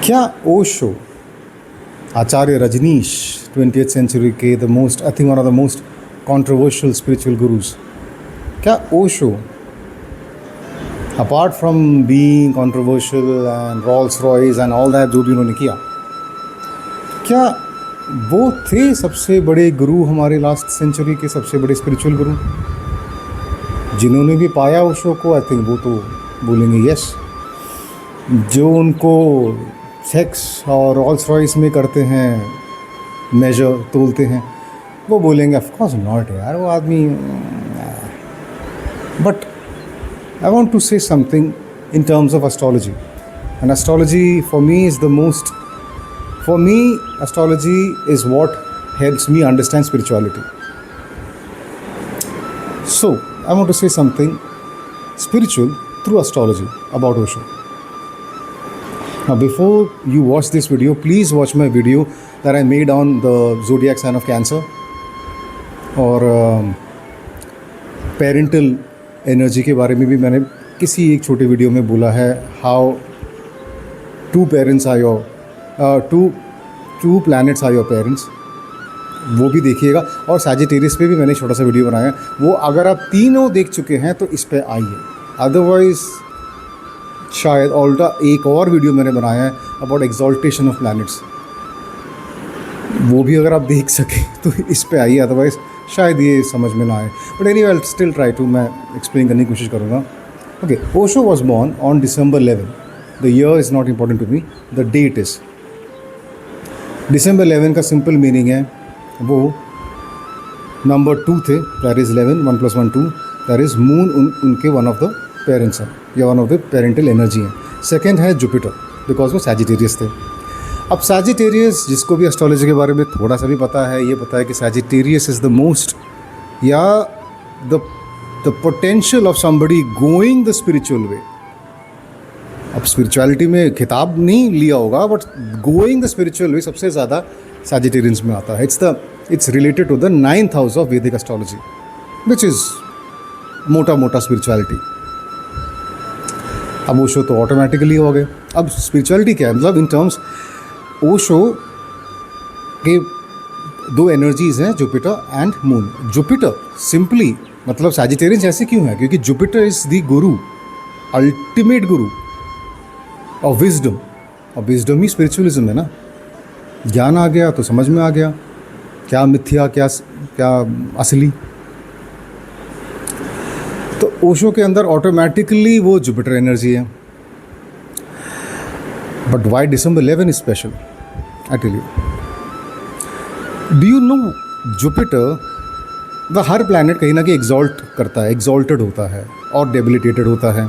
क्या Osho, Acharya Rajneesh, 20th century के the most, I think one of the most controversial spiritual gurus, क्या Osho apart from being controversial and Rolls Royce and all that जो भी उन्होंने किया, क्या वो थे सबसे बड़े गुरु, हमारे लास्ट सेंचुरी के सबसे बड़े स्पिरिचुअल गुरु? जिन्होंने भी पाया ओशो को, आई थिंक वो तो बोलेंगे यस। जो उनको सेक्स और रॉल्स रॉयस में करते हैं, मेजर तोलते हैं, वो बोलेंगे ऑफ कोर्स नॉट यार, वो आदमी। But I want to say something in terms of astrology, and astrology for me is the most, for me astrology is what helps me understand spirituality. So I want to say something spiritual through astrology about Osho. Now before you watch this video, please watch my video that I made on the zodiac sign of Cancer और parental energy के बारे में भी मैंने किसी एक छोटे video में बोला है। How two parents are your two planets are your parents, वो भी देखिएगा। और सैजिटेरियस पे भी मैंने छोटा सा वीडियो बनाया, वो अगर आप तीनों देख चुके हैं तो इस पे आइए, अदरवाइज़ शायद ऑल्टा एक और वीडियो मैंने बनाया है अबाउट एक्सॉल्टेशन ऑफ प्लैनेट्स, वो भी अगर आप देख सकें तो इस पे आइए, अदरवाइज़ शायद ये समझ में ना आए। But anyway I will still try to, मैं एक्सप्लेन करने की कोशिश करूँगा। Okay, Osho was born on December 11। The year is not important to me, the date is. December 11 का सिंपल मीनिंग है, वो नंबर 2 थे, that is 11, 1 + 1 2, that is moon उनके वन ऑफ द पेरेंट्स हैं या one of the parental energy हैं। Second है Jupiter, because वो सैजिटेरियस थे। अब सैजिटेरियस, जिसको भी एस्ट्रोलॉजी के बारे में थोड़ा सा भी पता है, ये पता है कि सैजिटेरियस इज़ द मोस्ट, या the potential of somebody going the spiritual way. अब स्पिरिचुअलिटी में खिताब नहीं लिया होगा, but going the spiritual way सबसे ज़्यादा सैजिटेरियंस में आता है। It's related to the 9th house of Vedic astrology, which is मोटा मोटा स्पिरिचुअलिटी। अब ओशो तो ऑटोमेटिकली हो गए। अब स्पिरिचुअलिटी क्या है, मतलब इन टर्म्स ओशो के 2 एनर्जीज़ हैं, Jupiter and moon. Jupiter simply मतलब सैजिटेरियंस ऐसे क्यों है, क्योंकि Jupiter is the Guru, ultimate गुरु और विजडम। और विजडम ही स्पिरिचुअलिज्म है ना। ज्ञान आ गया तो समझ में आ गया क्या मिथ्या क्या असली। तो ओशो के अंदर ऑटोमेटिकली वो जुपिटर एनर्जी है। But why December 11 is special, I tell you. Do you know Jupiter, हर प्लैनेट कहीं ना कहीं एग्जॉल्ट करता है, एग्जॉल्टेड होता है और डेबिलिटेटेड होता है।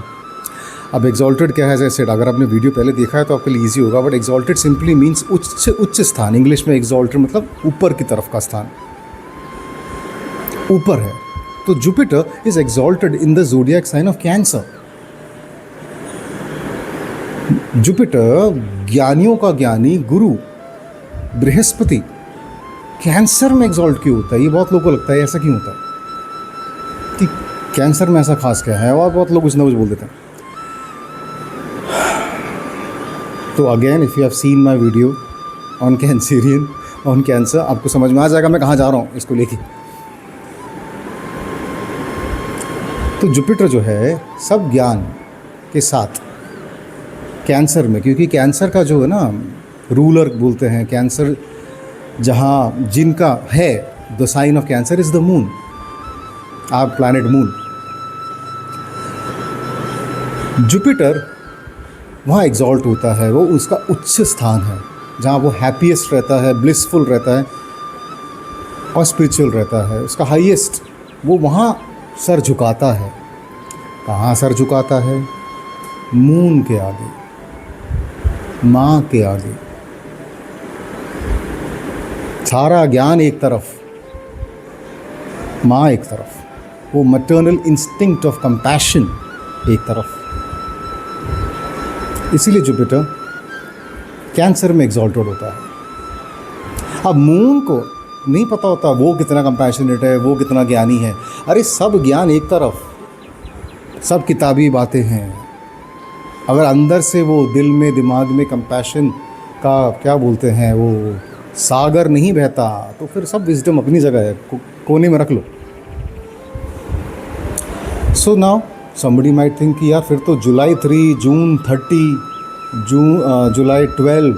अब एग्जॉल्टेड क्या है, जैसे अगर आपने वीडियो पहले देखा है तो आपके लिए ईजी होगा। बट एग्जॉल्टेड सिंपली मीन्स उच्च स्थान। इंग्लिश में एग्जॉल्टेड मतलब ऊपर की तरफ का स्थान, ऊपर है। तो Jupiter is exalted in the zodiac sign of Cancer. Jupiter ज्ञानियों का ज्ञानी गुरु बृहस्पति कैंसर में एग्जॉल्ट क्यों होता है? ये बहुत लोगों को लगता है ऐसा क्यों होता है कि कैंसर में ऐसा खास क्या है, और बहुत लोग कुछ ना कुछ बोल देते हैं। तो again if you have seen my video on Cancerian on Cancer, आपको समझ में आ जाएगा मैं कहाँ जा रहा हूँ इसको लेके। तो जुपिटर जो है सब ज्ञान के साथ कैंसर में, क्योंकि कैंसर का जो है ना रूलर बोलते हैं, कैंसर जहाँ जिनका है, the sign of Cancer is the moon, आप प्लैनेट मून। जुपिटर वहाँ एग्जॉल्ट होता है, वो उसका उच्च स्थान है जहाँ वो हैप्पीएस्ट रहता है, ब्लिसफुल रहता है और स्पिरिचुअल रहता है। उसका हाईएस्ट, वो वहाँ सर झुकाता है। कहाँ सर झुकाता है? मून के आगे, माँ के आगे। सारा ज्ञान एक तरफ, माँ एक तरफ, वो मैटरनल इंस्टिंक्ट ऑफ कंपैशन एक तरफ। इसीलिए जुपिटर कैंसर में एग्जॉल्टेड होता है। अब मून को नहीं पता होता वो कितना कंपैशनेट है, वो कितना ज्ञानी है। अरे सब ज्ञान एक तरफ, सब किताबी बातें हैं, अगर अंदर से वो दिल में दिमाग में कंपैशन का क्या बोलते हैं वो सागर नहीं बहता, तो फिर सब विजडम अपनी जगह है, कोने में रख लो। So now somebody might think कि यार फिर तो जुलाई 3, जून 30, जुलाई 12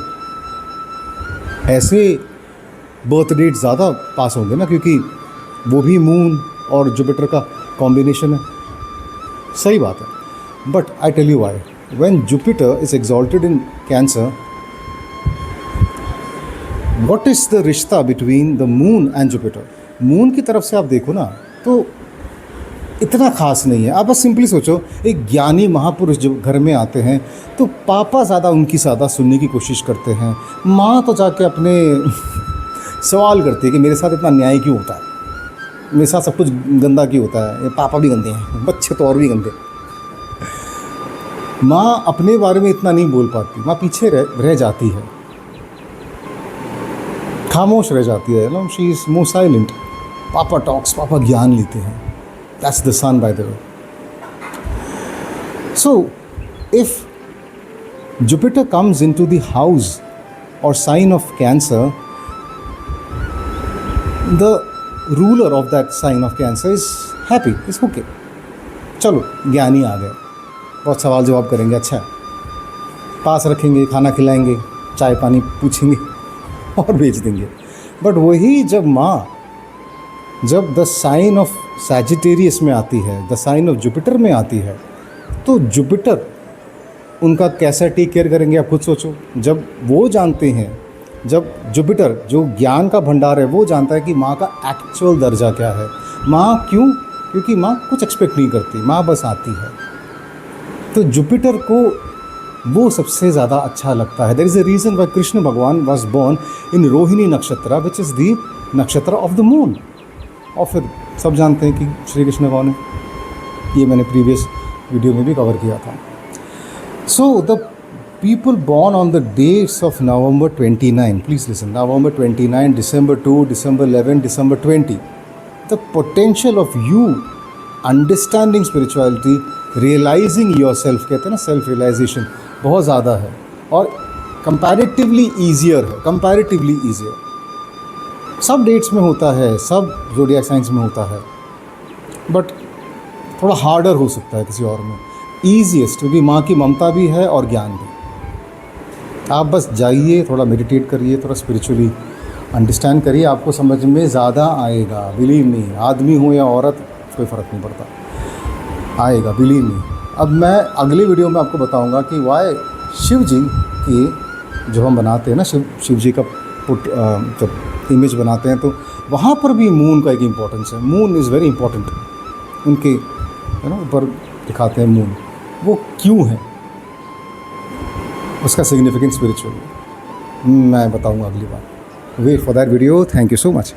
ऐसे बर्थ डेट ज़्यादा पास होंगे ना, क्योंकि वो भी मून और जुपिटर का कॉम्बिनेशन है। सही बात है, but I tell you why. When Jupiter is exalted in Cancer, what is the रिश्ता between the moon and Jupiter? Moon की तरफ से आप देखो ना तो इतना खास नहीं है। आप बस सिंपली सोचो, एक ज्ञानी महापुरुष जब घर में आते हैं तो पापा ज़्यादा उनकी ज़्यादा सुनने की कोशिश करते हैं, माँ तो जाके अपने सवाल करती है कि मेरे साथ इतना न्याय क्यों होता है, मेरे साथ सब कुछ गंदा क्यों होता है, पापा भी गंदे हैं, बच्चे तो और भी गंदे। माँ अपने बारे में इतना नहीं बोल पाती, माँ पीछे रह जाती है, खामोश रह जाती है, no she is more silent. Papa talks, पापा ज्ञान लेते हैं। That's the sun, by the way. So, if Jupiter comes into the house or sign of Cancer, the ruler of that sign of Cancer is happy, is okay. चलो ज्ञानी आ गए, बहुत सवाल जवाब करेंगे, अच्छा पास रखेंगे, खाना खिलाएंगे, चाय पानी पूछेंगे और भेज देंगे। बट वही जब द साइन ऑफ सैजिटेरियस में आती है, द साइन ऑफ जुपिटर में आती है, तो जुपिटर उनका कैसा टेक केयर करेंगे आप खुद सोचो। जब वो जानते हैं, जब जुपिटर जो ज्ञान का भंडार है वो जानता है कि माँ का एक्चुअल दर्जा क्या है। माँ क्यों? क्योंकि माँ कुछ एक्सपेक्ट नहीं करती, माँ बस आती है। तो जुपिटर को वो सबसे ज़्यादा अच्छा लगता है। There is a reason why Krishna Bhagwan was born in Rohini nakshatra, which is the nakshatra of the moon. और फिर सब जानते हैं कि श्री कृष्ण कौन है, ये मैंने प्रीवियस वीडियो में भी कवर किया था। So the people born on the dates of November 29, please listen, November 29, December 2, December 11, December 20, the potential of you understanding spirituality, realising your self, कहते हैं ना सेल्फ रियलाइजेशन, बहुत ज़्यादा है और कंपैरेटिवली ईजियर है, कंपैरेटिवली ईजियर। सब डेट्स में होता है, सब ज़ोडिएक साइंस में होता है, बट थोड़ा हार्डर हो सकता है किसी और में। ईजीएस्ट क्योंकि माँ की ममता भी है और ज्ञान भी। आप बस जाइए, थोड़ा मेडिटेट करिए, थोड़ा स्पिरिचुअली अंडरस्टैंड करिए, आपको समझ में ज़्यादा आएगा। बिलीव मी, आदमी हो या औरत कोई फ़र्क नहीं पड़ता, आएगा, बिलीव मी। अब मैं अगली वीडियो में आपको बताऊंगा कि वाई शिव जी की जो हम बनाते हैं ना, शिव जी का जब इमेज बनाते हैं तो वहाँ पर भी मून का एक इम्पोर्टेंस है। मून इज़ वेरी इंपॉर्टेंट, उनके है ना ऊपर दिखाते हैं मून, वो क्यों है, उसका सिग्निफिकेंस स्पिरिचुअल मैं बताऊंगा अगली बार। Wait for that video. Thank you so much.